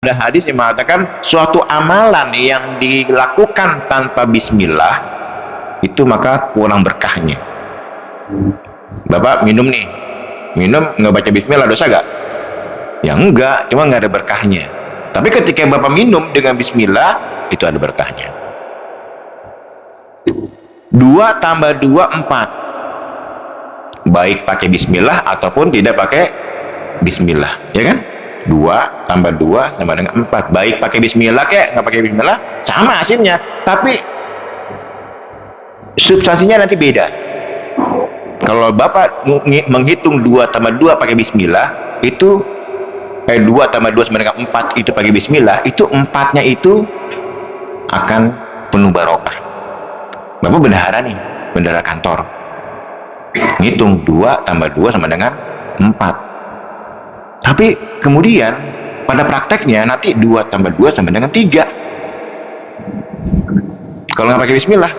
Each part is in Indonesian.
Ada hadis yang mengatakan suatu amalan yang dilakukan tanpa bismillah itu maka kurang berkahnya. Bapak minum nih, minum nggak baca bismillah dosa gak? Ya enggak, cuma nggak ada berkahnya. Tapi ketika Bapak minum dengan bismillah itu ada berkahnya. 2 tambah 2 4, baik pakai bismillah ataupun tidak pakai bismillah, ya kan? 2 tambah 2 sama dengan 4, baik pakai bismillah kek nggak pakai bismillah sama hasilnya, tapi substansinya nanti beda. Kalau Bapak menghitung 2 tambah 2 pakai bismillah, itu 2 tambah 2 sama dengan 4 itu pakai bismillah, itu 4-nya itu akan penuh barokah. Bapak bendahara nih, bendahara kantor, ngitung 2 tambah 2 sama dengan 4, tapi kemudian pada prakteknya nanti 2 tambah 2 sama dengan 3 kalau nggak pakai bismillah.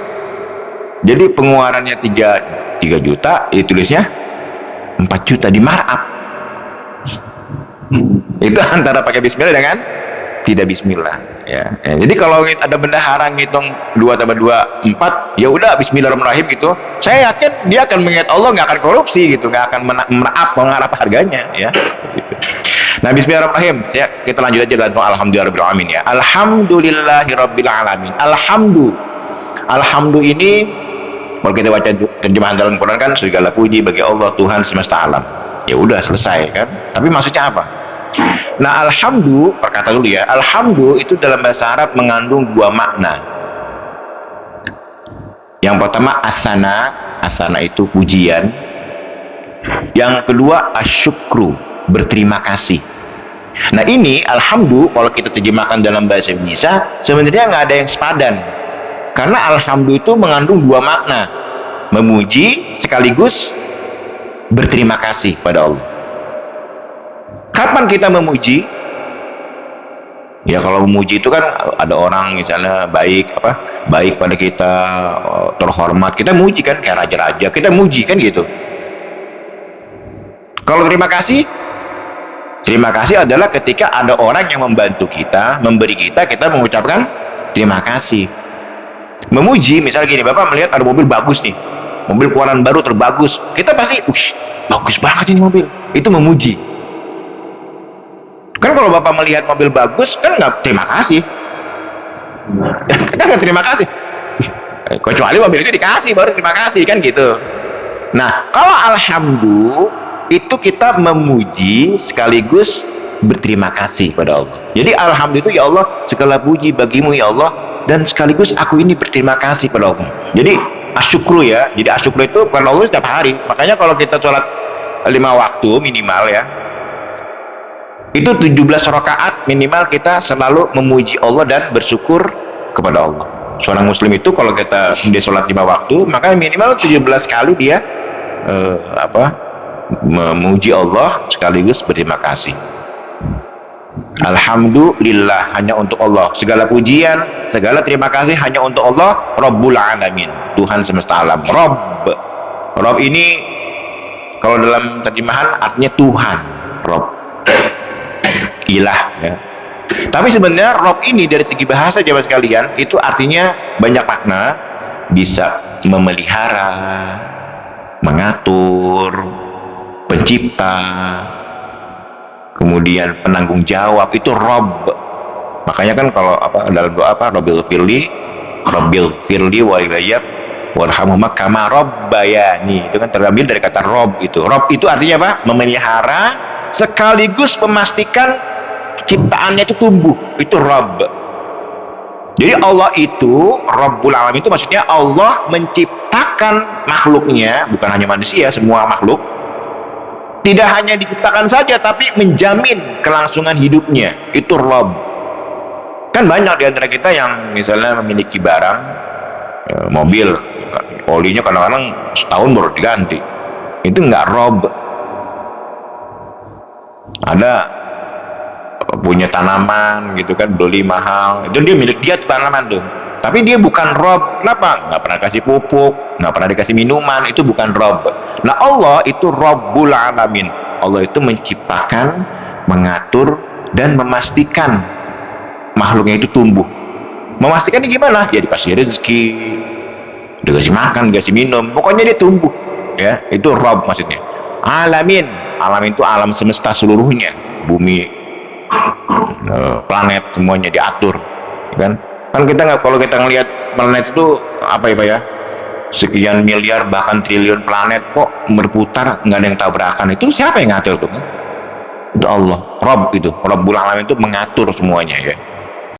Jadi pengeluarannya 3 juta, ditulisnya 4 juta di markup. Itu antara pakai bismillah dengan tidak bismillah, ya. Jadi kalau ada bendahara ngitung 2 tambah 2 4, ya udah bismillahirrahmanirrahim gitu, saya yakin dia akan mengingat Allah, nggak akan korupsi gitu, nggak akan mengarap harganya, ya. Nah, bismillahirrahmanirrahim, kita lanjut aja dengan alhamdulillahirabbil alamin, ya. Alhamdulillahirabbil alamin. Alhamdu ini kalau kita baca terjemahan dalam Quran kan segala puji bagi Allah Tuhan semesta alam. Ya udah selesai kan. Tapi maksudnya apa? Nah, alhamdu, perkata dulu ya. Alhamdu itu dalam bahasa Arab mengandung 2 makna. Yang pertama asana itu pujian. Yang kedua asyukru, berterima kasih. Nah, ini alhamdu kalau kita terjemahkan dalam bahasa Indonesia sebenarnya nggak ada yang sepadan. Karena alhamdu itu mengandung 2 makna. Memuji sekaligus berterima kasih pada Allah. Kapan kita memuji? Ya kalau memuji itu kan ada orang misalnya baik pada kita, terhormat, kita muji kan, kayak raja-raja kita muji kan gitu. Kalau terima kasih adalah ketika ada orang yang membantu kita, memberi kita mengucapkan terima kasih. Memuji misalnya gini, Bapak melihat ada mobil bagus nih, mobil keluaran baru terbagus, kita pasti bagus banget ini mobil, itu memuji. Kan kalau Bapak melihat mobil bagus kan nggak terima kasih, kita nggak terima kasih, kecuali mobil itu dikasih baru terima kasih kan gitu. Nah, kalau alhamdu itu kita memuji sekaligus berterima kasih pada Allah. Jadi alhamdu itu, ya Allah segala puji bagimu ya Allah, dan sekaligus aku ini berterima kasih pada Allah. Jadi asyukru, ya. Jadi asyukru itu pada Allah setiap hari. Makanya kalau kita sholat 5 waktu minimal, ya, itu 17 rakaat minimal kita selalu memuji Allah dan bersyukur kepada Allah. Seorang muslim itu kalau dia sholat 5 waktu, maka minimal 17 kali dia memuji Allah sekaligus berterima kasih. Alhamdulillah, hanya untuk Allah. Segala pujian, segala terima kasih hanya untuk Allah, Rabbul Alamin, Tuhan semesta alam. Rabb ini kalau dalam terjemahan artinya Tuhan, Rabb, ilah, ya. Tapi sebenarnya Rabb ini dari segi bahasa jemaah sekalian itu artinya banyak makna. Bisa memelihara, mengatur, pencipta, kemudian penanggung jawab, itu Rabb. Makanya kan kalau dalam doa Rabbil firli walidayya warhamhuma kama rabbayani, itu kan terambil dari kata Rabb. Rabb itu artinya apa? Memelihara sekaligus memastikan ciptaannya itu tumbuh, itu Rabb. Jadi Allah itu Rabbul Alamin, itu maksudnya Allah menciptakan makhluknya, bukan hanya manusia, semua makhluk. Tidak hanya diciptakan saja, tapi menjamin kelangsungan hidupnya, itu Rabb. Kan banyak di antara kita yang misalnya memiliki barang, mobil, olinya kadang-kadang setahun baru diganti, itu nggak Rabb. Ada punya tanaman gitu kan, beli mahal, itu dia milik dia tanaman tuh, tapi dia bukan Rabb. Kenapa? Nggak pernah kasih pupuk, nggak pernah dikasih minuman, itu bukan Rabb. Nah, Allah itu Rabbul Alamin. Allah itu menciptakan, mengatur, dan memastikan makhluknya itu tumbuh. Memastikannya gimana? Ya dikasih rezeki, dikasih makan, dikasih minum, pokoknya dia tumbuh. Ya, itu Rabb maksudnya. Alamin, alam itu alam semesta seluruhnya, bumi, planet semuanya diatur, kan? Kan kita nggak, kalau kita ngelihat planet itu apa ya Pak ya, sekian miliar bahkan triliun planet kok berputar nggak ada yang tabrakan, itu siapa yang ngatur tuh? Itu Allah, Rabb itu, Rabbul Alamin itu mengatur semuanya ya.